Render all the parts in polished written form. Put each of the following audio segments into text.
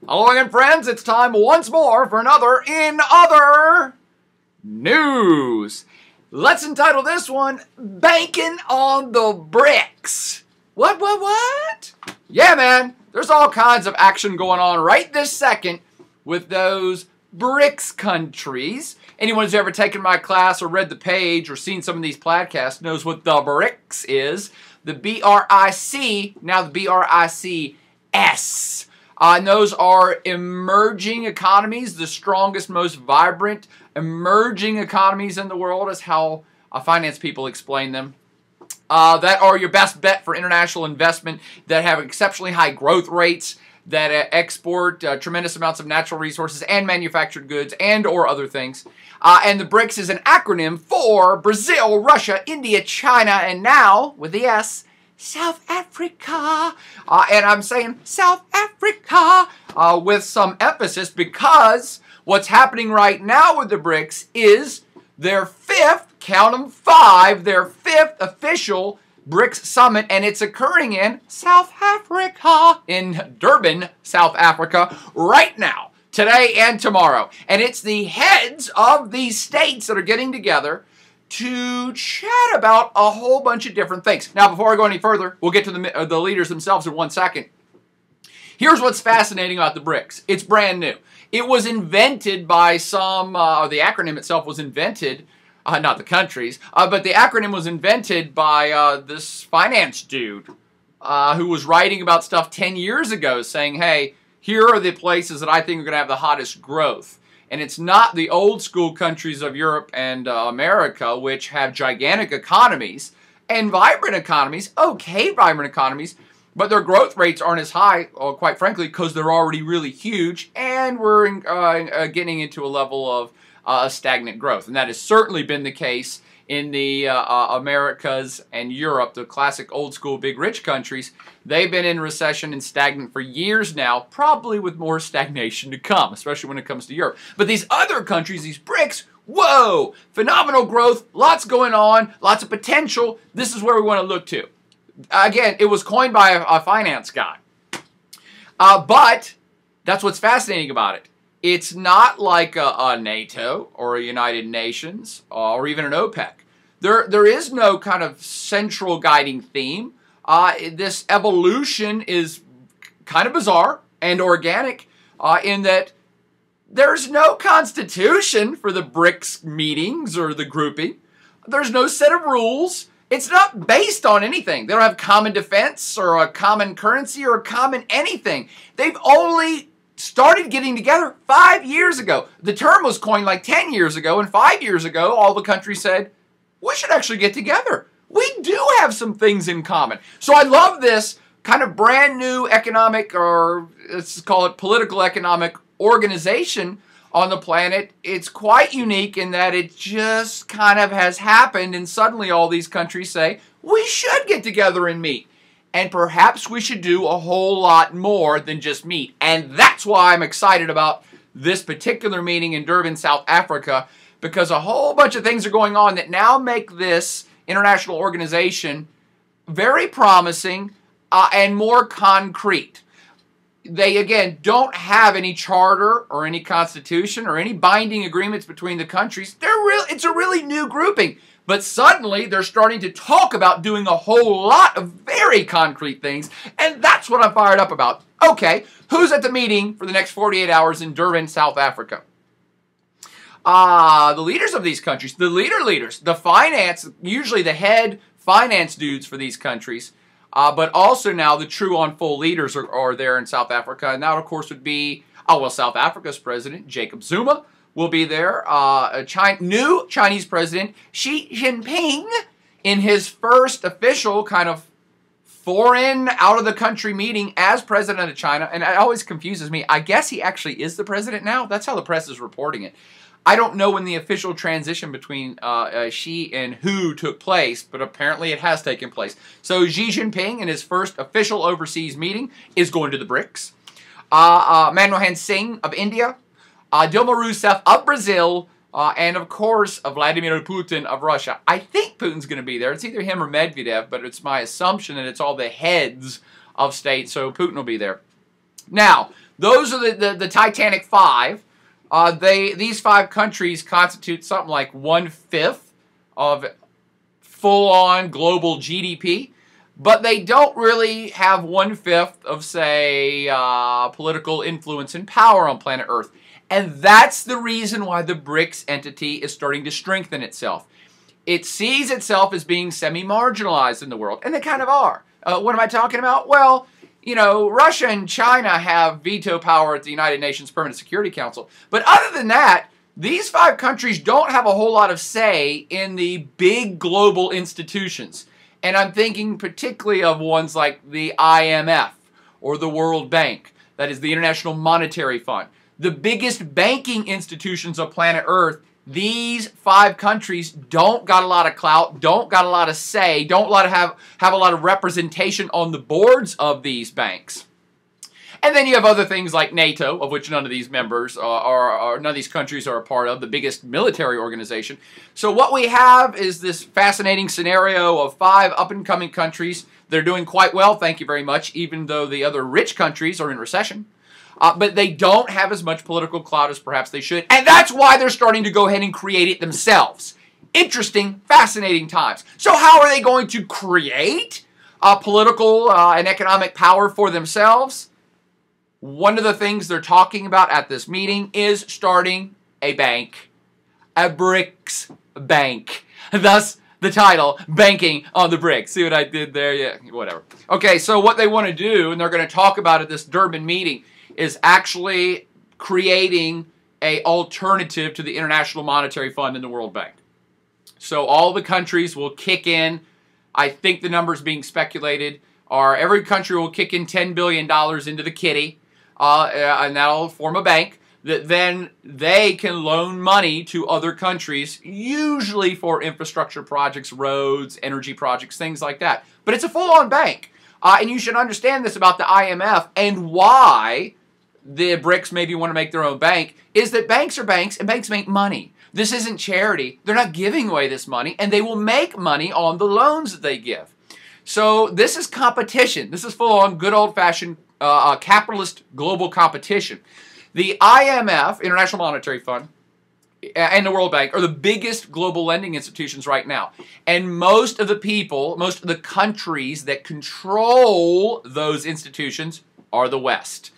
Hello again, friends. It's time once more for another In Other News. Let's entitle this one, Banking on the Brics. What? Yeah, man. There's all kinds of action going on right this second with those Brics countries. Anyone who's ever taken my class or read the page or seen some of these podcasts knows what the Brics is. The B-R-I-C, now the B-R-I-C-S. And those are emerging economies, the strongest, most vibrant emerging economies in the world is how finance people explain them. That are your best bet for international investment, that have exceptionally high growth rates, that export tremendous amounts of natural resources and manufactured goods and or other things. And the BRICS is an acronym for Brazil, Russia, India, China, and now, with the S, South Africa. And I'm saying South Africa with some emphasis because what's happening right now with the BRICS is their fifth, count them five, their fifth official BRICS summit, and it's occurring in South Africa, in Durban, South Africa, right now, today and tomorrow. And it's the heads of these states that are getting together to chat about a whole bunch of different things. Now, before I go any further, we'll get to the leaders themselves in 1 second. Here's what's fascinating about the BRICS. It's brand new. It was invented by some, the acronym itself was invented, not the countries, but the acronym was invented by this finance dude who was writing about stuff 10 years ago saying, hey, here are the places that I think are going to have the hottest growth. And it's not the old school countries of Europe and America, which have gigantic economies and vibrant economies, okay vibrant economies, but their growth rates aren't as high, quite frankly, because they're already really huge, and we're getting into a level of stagnant growth. And that has certainly been the case in the Americas and Europe, the classic old school big rich countries. They've been in recession and stagnant for years now, probably with more stagnation to come, especially when it comes to Europe. But these other countries, these BRICS, whoa, phenomenal growth, lots going on, lots of potential. This is where we want to look to. Again, it was coined by a finance guy. But that's what's fascinating about it. It's not like a NATO or a United Nations or even an OPEC. There is no kind of central guiding theme. This evolution is kind of bizarre and organic in that there's no constitution for the BRICS meetings or the grouping. There's no set of rules. It's not based on anything. They don't have common defense or a common currency or a common anything. They've only started getting together 5 years ago. The term was coined like 10 years ago, and 5 years ago, all the countries said, we should actually get together. We do have some things in common. So I love this kind of brand new economic, or let's call it political economic organization on the planet. It's quite unique in that it just kind of has happened, and suddenly all these countries say, we should get together and meet. And perhaps we should do a whole lot more than just meet. And that's why I'm excited about this particular meeting in Durban, South Africa, because a whole bunch of things are going on that now make this international organization very promising and more concrete. They, again, don't have any charter or any constitution or any binding agreements between the countries. It's a really new grouping. But suddenly, they're starting to talk about doing a whole lot of very concrete things, and that's what I'm fired up about. Okay, who's at the meeting for the next 48 hours in Durban, South Africa? The leaders of these countries, the leaders, the finance, usually the head finance dudes for these countries, but also now the true on full leaders are there in South Africa, and that, of course, would be, South Africa's president, Jacob Zuma, will be there. New Chinese president Xi Jinping in his first official kind of foreign, out-of-the-country meeting as president of China. And it always confuses me. I guess he actually is the president now. That's how the press is reporting it. I don't know when the official transition between Xi and Hu took place, but apparently it has taken place. So Xi Jinping in his first official overseas meeting is going to the BRICS. Manmohan Singh of India, Dilma Rousseff of Brazil, and of course, Vladimir Putin of Russia. I think Putin's going to be there. It's either him or Medvedev, but it's my assumption that it's all the heads of state, so Putin will be there. Now, Those are the Titanic Five. These 5 countries constitute something like 1/5 of full-on global GDP, but they don't really have 1/5 of, say, political influence and power on planet Earth. And that's the reason why the BRICS entity is starting to strengthen itself. It sees itself as being semi-marginalized in the world, and they kind of are. What am I talking about? Well, you know, Russia and China have veto power at the United Nations Permanent Security Council. But other than that, these 5 countries don't have a whole lot of say in the big global institutions. And I'm thinking particularly of ones like the IMF or the World Bank, that is the International Monetary Fund. The biggest banking institutions of planet Earth, these 5 countries don't got a lot of clout, don't got a lot of say, don't have a lot of representation on the boards of these banks. And then you have other things like NATO, of which none of these members none of these countries are a part of, the biggest military organization. So what we have is this fascinating scenario of 5 up-and-coming countries. They're doing quite well, thank you very much, even though the other rich countries are in recession. But they don't have as much political clout as perhaps they should. And that's why they're starting to go ahead and create it themselves. Interesting, fascinating times. So how are they going to create political and economic power for themselves? One of the things they're talking about at this meeting is starting a bank. A BRICS bank. Thus, the title, Banking on the BRICS. See what I did there? Yeah, whatever. Okay, so what they want to do, and they're going to talk about at this Durban meeting, is actually creating an alternative to the International Monetary Fund and the World Bank. So all the countries will kick in. I think the numbers being speculated are every country will kick in $10 billion into the kitty, and that'll form a bank that then they can loan money to other countries, usually for infrastructure projects, roads, energy projects, things like that. But it's a full-on bank. And you should understand this about the IMF and why the BRICS maybe want to make their own bank, is that banks are banks and banks make money. This isn't charity. They're not giving away this money, and they will make money on the loans that they give. So this is competition. This is full-on good old-fashioned capitalist global competition. The IMF, International Monetary Fund, and the World Bank are the biggest global lending institutions right now. And most of the people, most of the countries that control those institutions are the West.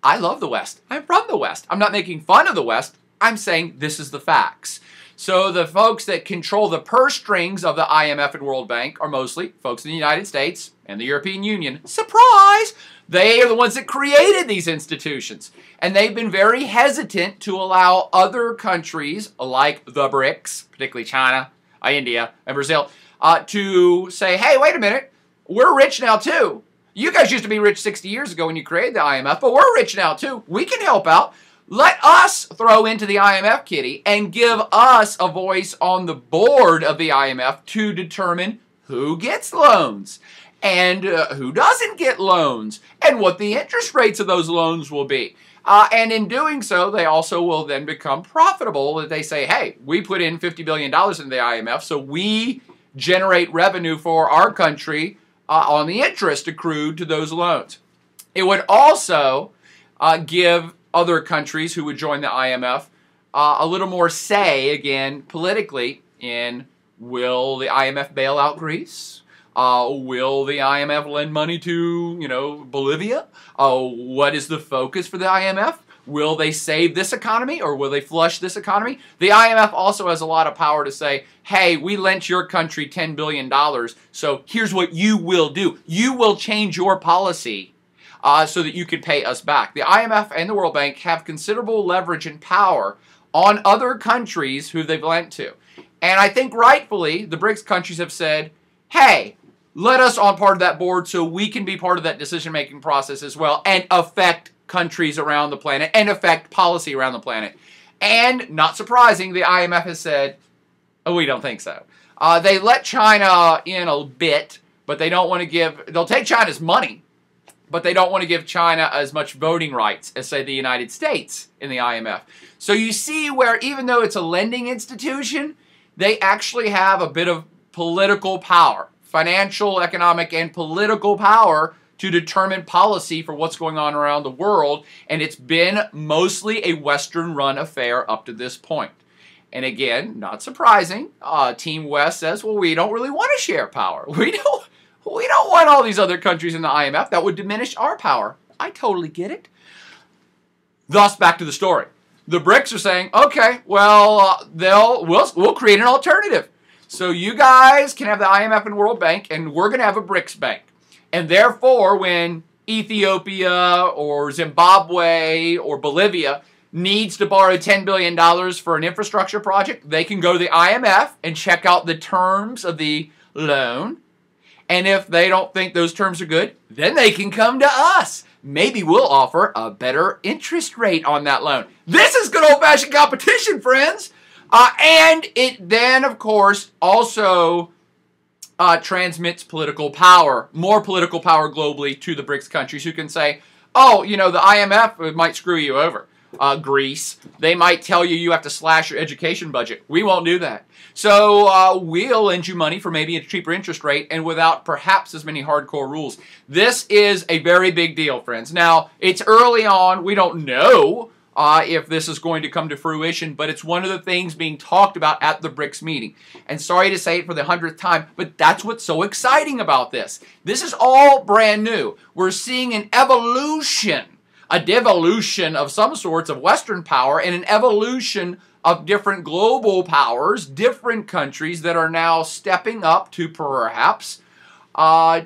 I love the West. I'm from the West. I'm not making fun of the West. I'm saying this is the facts. So the folks that control the purse strings of the IMF and World Bank are mostly folks in the United States and the European Union. Surprise! They are the ones that created these institutions. And they've been very hesitant to allow other countries like the BRICS, particularly China, India, and Brazil, to say, hey, wait a minute, we're rich now too. You guys used to be rich 60 years ago when you created the IMF, but we're rich now too. We can help out. Let us throw into the IMF kitty and give us a voice on the board of the IMF to determine who gets loans and who doesn't get loans and what the interest rates of those loans will be. And in doing so, they also will then become profitable. That they say, hey, we put in $50 billion into the IMF, so we generate revenue for our country on the interest accrued to those loans. It would also give other countries who would join the IMF a little more say, again, politically, in will the IMF bail out Greece? Will the IMF lend money to, Bolivia? What is the focus for the IMF? Will they save this economy or will they flush this economy? The IMF also has a lot of power to say, hey, we lent your country $10 billion, so here's what you will do. You will change your policy so that you can pay us back. The IMF and the World Bank have considerable leverage and power on other countries who they've lent to. And I think rightfully, the BRICS countries have said, hey, let us on part of that board so we can be part of that decision-making process as well and affect countries around the planet and affect policy around the planet. And, not surprising, the IMF has said, oh, we don't think so. They let China in a bit, but they don't want to give, they'll take China's money, but they don't want to give China as much voting rights as, say, the United States in the IMF. So you see where, even though it's a lending institution, they actually have a bit of political power, financial, economic, and political power to determine policy for what's going on around the world, and it's been mostly a Western-run affair up to this point. And again, not surprising, Team West says, well, we don't really want to share power. We don't want all these other countries in the IMF. That would diminish our power. I totally get it. Thus, back to the story. The BRICS are saying, okay, well, we'll create an alternative. So you guys can have the IMF and World Bank, and we're going to have a BRICS bank. And therefore, when Ethiopia or Zimbabwe or Bolivia needs to borrow $10 billion for an infrastructure project, they can go to the IMF and check out the terms of the loan. And if they don't think those terms are good, then they can come to us. Maybe we'll offer a better interest rate on that loan. This is good old-fashioned competition, friends. And it then, of course, also transmits political power, more political power globally to the BRICS countries who can say, oh, you know, the IMF might screw you over. Greece, they might tell you have to slash your education budget. We won't do that. So we'll lend you money for maybe a cheaper interest rate and without perhaps as many hardcore rules. This is a very big deal, friends. Now, it's early on. We don't know if this is going to come to fruition, but it's one of the things being talked about at the BRICS meeting. And sorry to say it for the 100th time, but that's what's so exciting about this. This is all brand new. We're seeing an evolution, a devolution of some sorts of Western power and an evolution of different global powers, different countries that are now stepping up to perhaps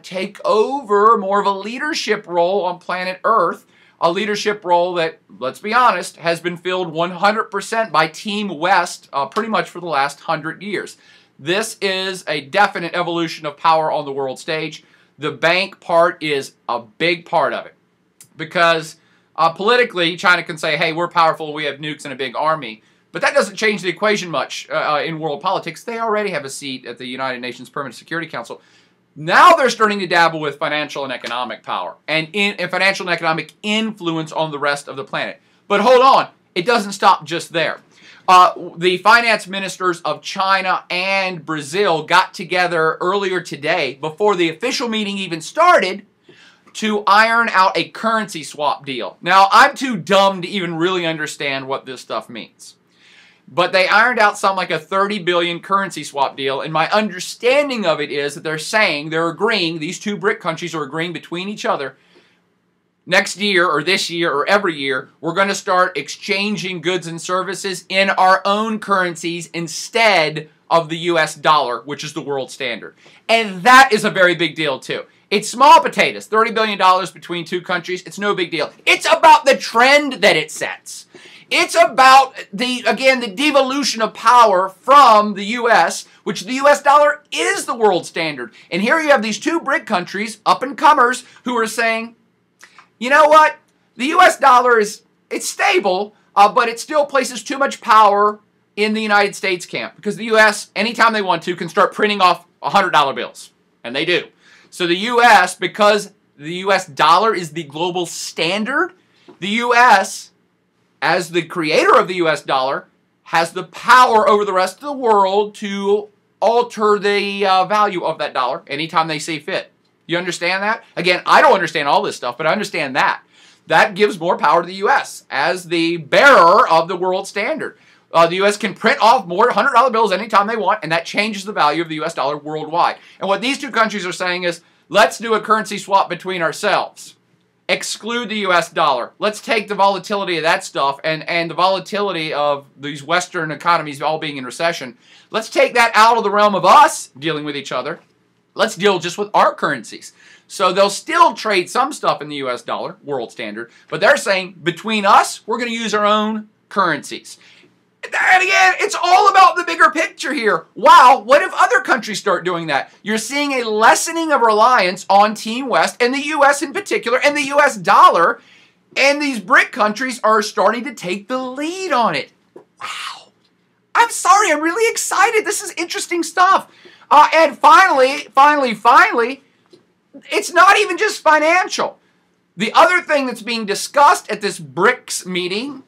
take over more of a leadership role on planet Earth, a leadership role that, let's be honest, has been filled 100% by Team West pretty much for the last 100 years. This is a definite evolution of power on the world stage. The bank part is a big part of it because politically, China can say, hey, we're powerful, we have nukes and a big army. But that doesn't change the equation much in world politics. They already have a seat at the United Nations Permanent Security Council. Now they're starting to dabble with financial and economic power and financial and economic influence on the rest of the planet. But hold on, it doesn't stop just there. The finance ministers of China and Brazil got together earlier today, before the official meeting even started, to iron out a currency swap deal. Now, I'm too dumb to even really understand what this stuff means. But they ironed out something like a 30 billion currency swap deal, and my understanding of it is that they're agreeing, these two BRIC countries are agreeing between each other, next year or this year or every year, we're going to start exchanging goods and services in our own currencies instead of the US dollar, which is the world standard. And that is a very big deal too. It's small potatoes, $30 billion between two countries. It's no big deal. It's about the trend that it sets. It's about, again, the devolution of power from the U.S., which the U.S. dollar is the world standard. And here you have these two BRIC countries, up-and-comers, who are saying, you know what? The U.S. dollar it's stable, but it still places too much power in the United States camp. Because the U.S., anytime they want to, can start printing off $100 bills. And they do. So the U.S., because the U.S. dollar is the global standard, the U.S., as the creator of the U.S. dollar, has the power over the rest of the world to alter the value of that dollar anytime they see fit. You understand that? Again, I don't understand all this stuff, but I understand that. That gives more power to the U.S. as the bearer of the world standard. The U.S. can print off more $100 bills anytime they want, and that changes the value of the U.S. dollar worldwide. And what these two countries are saying is, let's do a currency swap between ourselves. Exclude the U.S. dollar. Let's take the volatility of that stuff and the volatility of these Western economies all being in recession. Let's take that out of the realm of us dealing with each other. Let's deal just with our currencies. So they'll still trade some stuff in the U.S. dollar, world standard, but they're saying between us, we're going to use our own currencies. And again, it's all about the bigger picture here. Wow, what if other countries start doing that? You're seeing a lessening of reliance on Team West, and the U.S. in particular, and the U.S. dollar, and these BRIC countries are starting to take the lead on it. Wow. I'm sorry, I'm really excited. This is interesting stuff. And finally, it's not even just financial. The other thing that's being discussed at this BRICS meeting,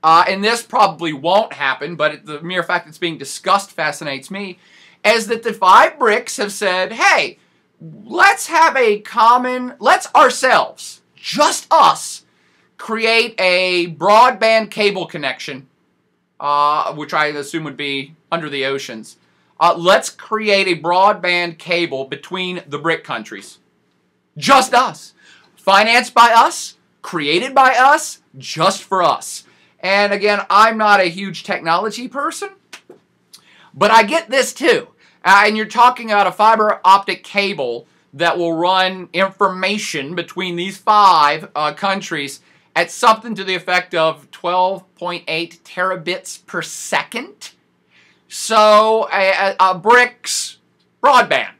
and this probably won't happen, but the mere fact it's being discussed fascinates me, is that the 5 BRICS have said, hey, let's have a common, let's ourselves, just us, create a broadband cable connection, which I assume would be under the oceans. Let's create a broadband cable between the BRIC countries. Just us. Financed by us, created by us, just for us. And again, I'm not a huge technology person, but I get this too. And you're talking about a fiber optic cable that will run information between these 5 countries at something to the effect of 12.8 terabits per second. So a Brics broadband,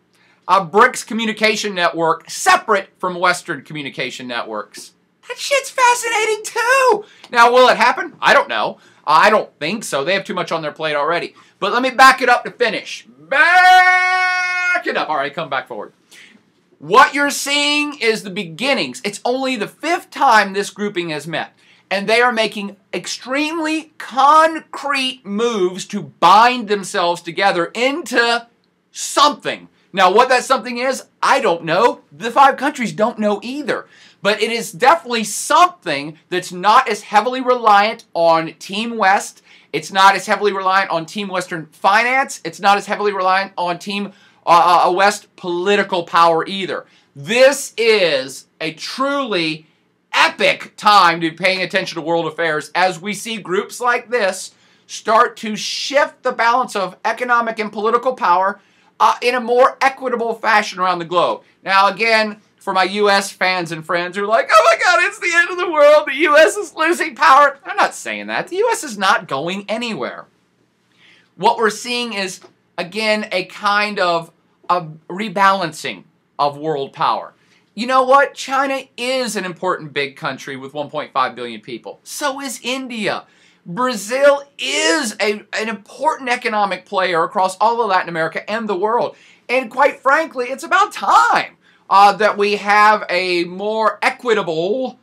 a Brics communication network separate from Western communication networks. That shit's fascinating too. Now, will it happen? I don't know. I don't think so. They have too much on their plate already. But let me back it up to finish. Back it up. All right, come back forward. What you're seeing is the beginnings. It's only the 5th time this grouping has met. And they are making extremely concrete moves to bind themselves together into something. Now, what that something is, I don't know. The 5 countries don't know either. But it is definitely something that's not as heavily reliant on Team West. It's not as heavily reliant on Team Western finance. It's not as heavily reliant on Team West political power either. This is a truly epic time to be paying attention to world affairs as we see groups like this start to shift the balance of economic and political power in a more equitable fashion around the globe. Now, again, for my U.S. fans and friends who are like, oh my God, it's the end of the world, the U.S. is losing power. I'm not saying that. The U.S. is not going anywhere. What we're seeing is, again, a kind of a rebalancing of world power. You know what? China is an important big country with 1.5 billion people. So is India. Brazil is an important economic player across all of Latin America and the world. And quite frankly, it's about time that we have a more equitable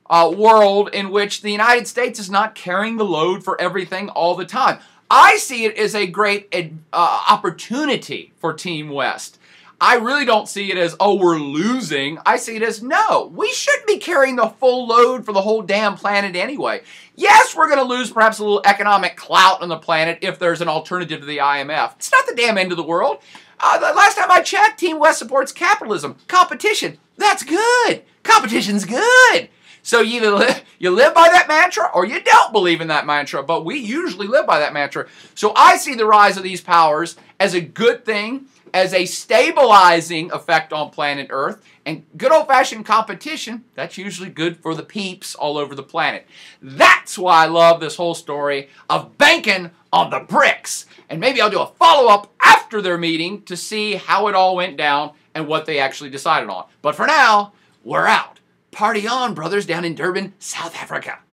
world in which the United States is not carrying the load for everything all the time. I see it as a great opportunity for Team West. I really don't see it as, oh, we're losing. I see it as, no, we shouldn't be carrying the full load for the whole damn planet anyway. Yes, we're going to lose perhaps a little economic clout on the planet if there's an alternative to the IMF. It's not the damn end of the world. The last time I checked, Team West supports capitalism. Competition, that's good. Competition's good. So you live by that mantra or you don't believe in that mantra, but we usually live by that mantra. So I see the rise of these powers as a good thing, as a stabilizing effect on planet Earth, and good old-fashioned competition, that's usually good for the peeps all over the planet. That's why I love this whole story of banking on the BRICS. And maybe I'll do a follow-up after their meeting to see how it all went down and what they actually decided on. But for now, we're out. Party on, brothers, down in Durban, South Africa.